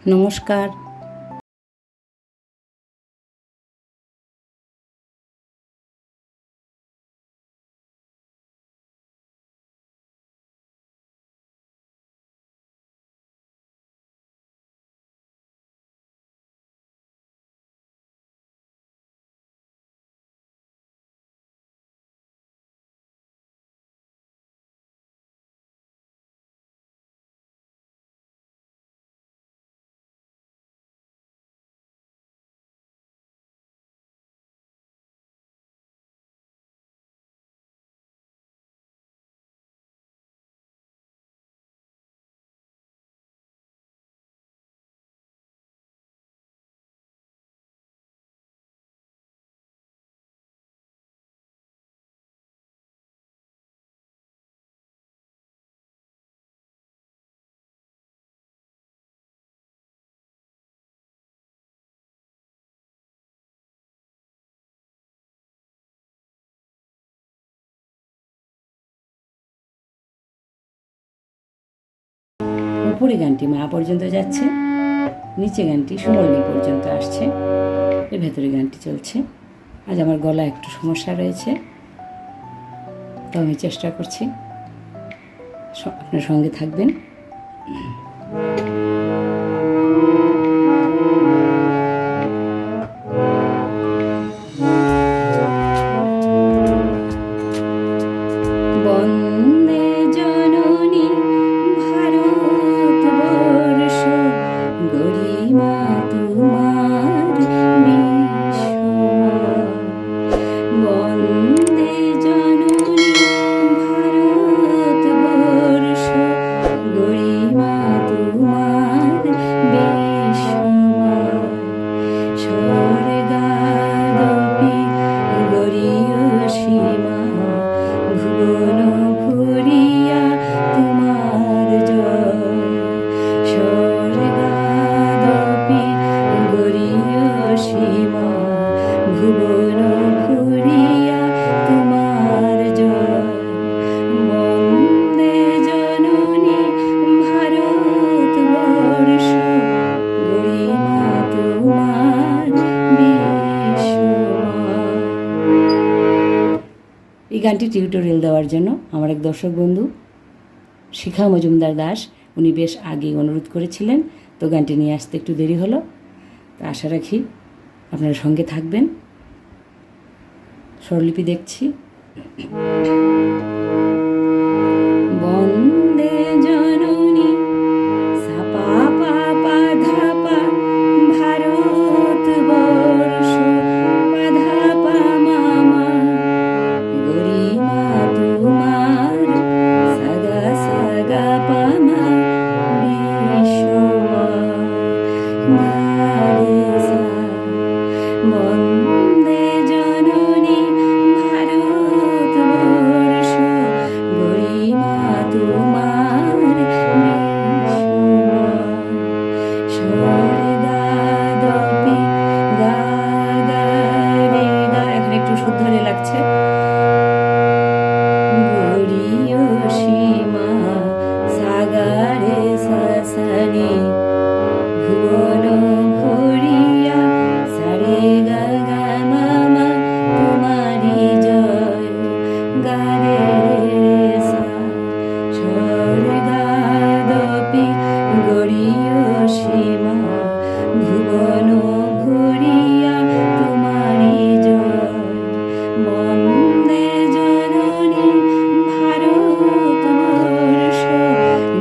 নমস্কার। উপরে গানটি মা পর্যন্ত যাচ্ছে, নিচে গানটি সুমল্লি পর্যন্ত আসছে, এর ভেতরে গানটি চলছে। আজ আমার গলা একটু সমস্যা রয়েছে, তো আমি চেষ্টা করছি। আপনার সঙ্গে থাকবেন। বন্দে জননী ভারতবর্ষ, গরিমা তোমার বিশ্বময়। বন্দে জননী ভারতবর্ষ, গরিমা তোমার বিশ্বময়। স্বর্গাদপি গরীয়সীমা, ভুবন ভরিয়া তোমার জয়। স্বর্গাদপি গরীয়সীমা, ভুবন ভরিয়া তোমার জয়। বন্দে জননী ভারতবর্ষ, গরিমা তোমার বিশ্বময়। এই গানটি টিউটোরিয়াল দেওয়ার জন্য আমার এক দর্শক বন্ধু শিখা মজুমদার দাস, উনি বেশ আগেই অনুরোধ করেছিলেন, তো গানটি নিয়ে আসতে একটু দেরি হলো। তো আশা রাখি আপনারা সঙ্গে থাকবেন। স্বরলিপি দেখছি। বন্দে জননী সাপা পা ধা পা, ভারতবর্ষ পা পা মা, গরিমা তোমার সাগা সাগা পা মা বিশ্বময়। গারে সা। বন্দে জননী ভারতবর্ষ, গরিমা তোমার বিশ্বময়। স্বর্গাদপি গা গা রে গা, এখানে একটু শুদ্ধ রে লাগছে। গরীয়সীমা সাগারে সাসানি, ভুবন ভরিয়া সারে গা গা মা তোমারি জয়। গারে রে সা। স্বর্গাদপি গরীয়সীমা, ভুবন ভরিয়া তোমারি জয়। বন্দে জননী ভারতবর্ষ,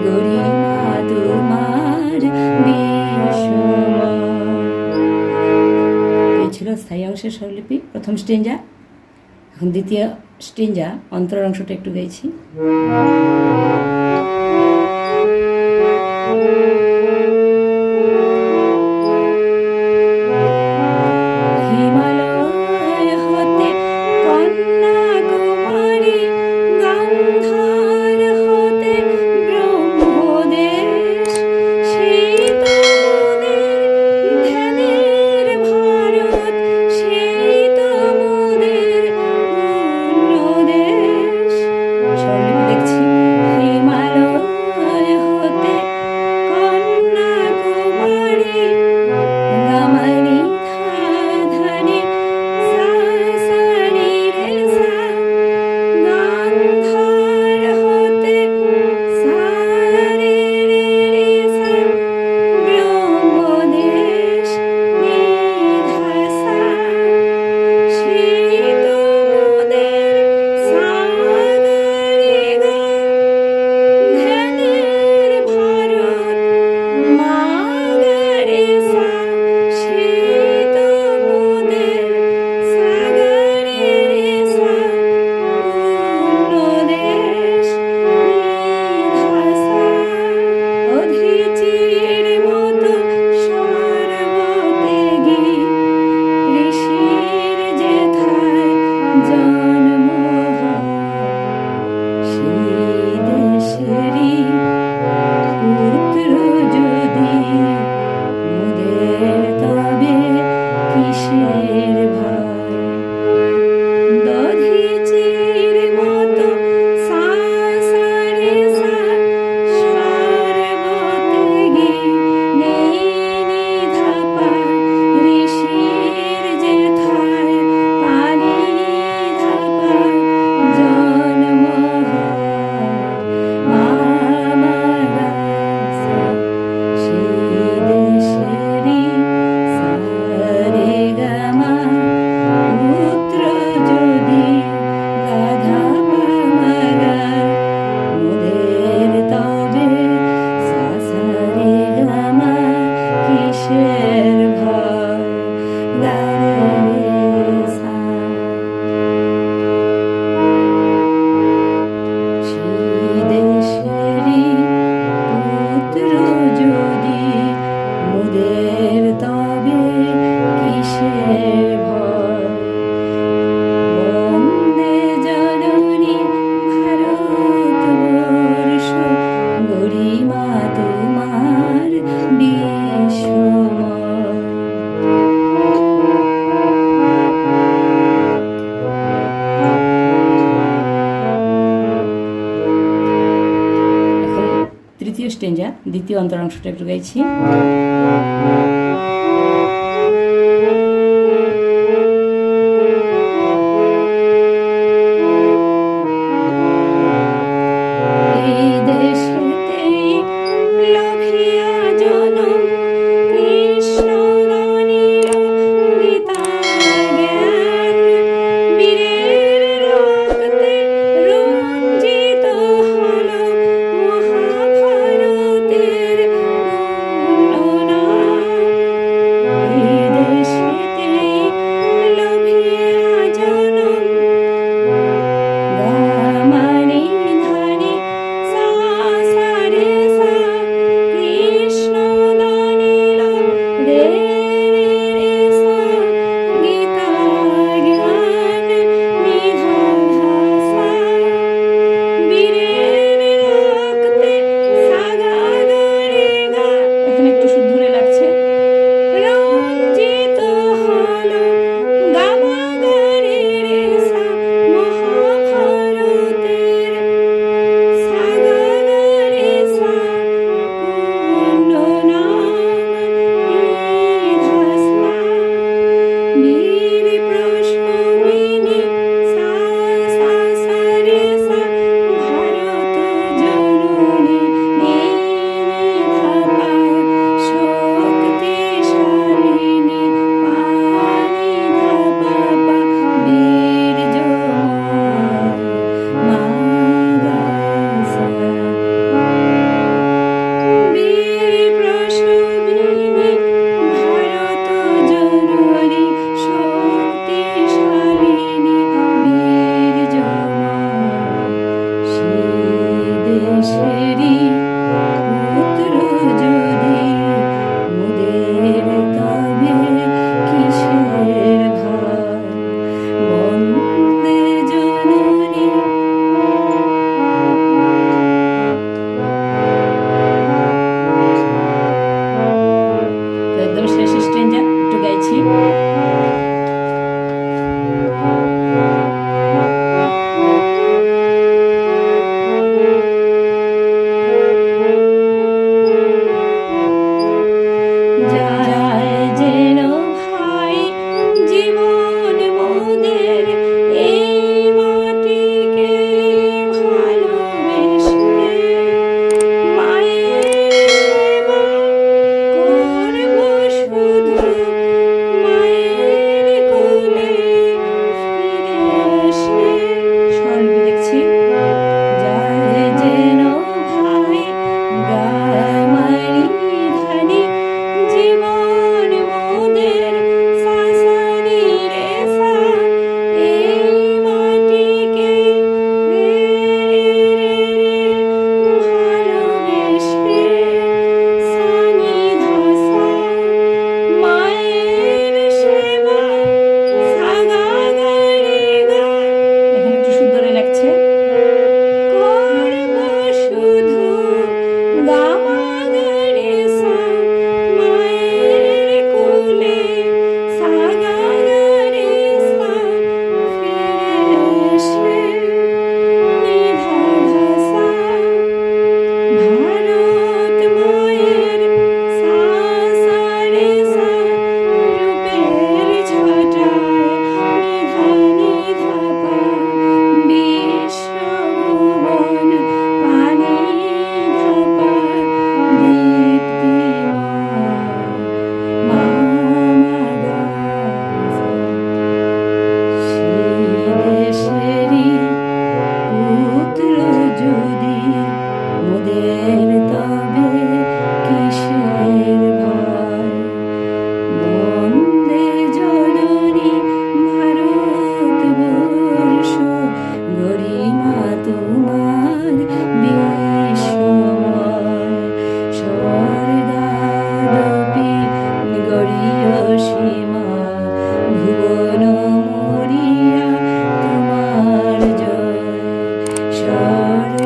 গরিমা তোমার বিশ্বময়। এই ছিল স্থায়ী অংশের স্বরলিপি, প্রথম স্টেঞ্জা। এখন দ্বিতীয় স্টেঞ্জা, অন্তরের অংশটা একটু গাইছি। হিমালয় হতে কন্যাকুমারী, গান্ধার হতে ব্রহ্মদেশ, সেই তোমাদের ধ্যানের ভারত, সেই তোমাদের পূর্ণদেশ। স্বরলিপি দেখছি। হিমালয় স্টেঞ্জা, দ্বিতীয় অন্তরাংশটা একটু গাইছি।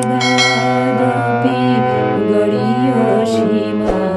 স্বর্গাদপি গড়ীয় সীমা।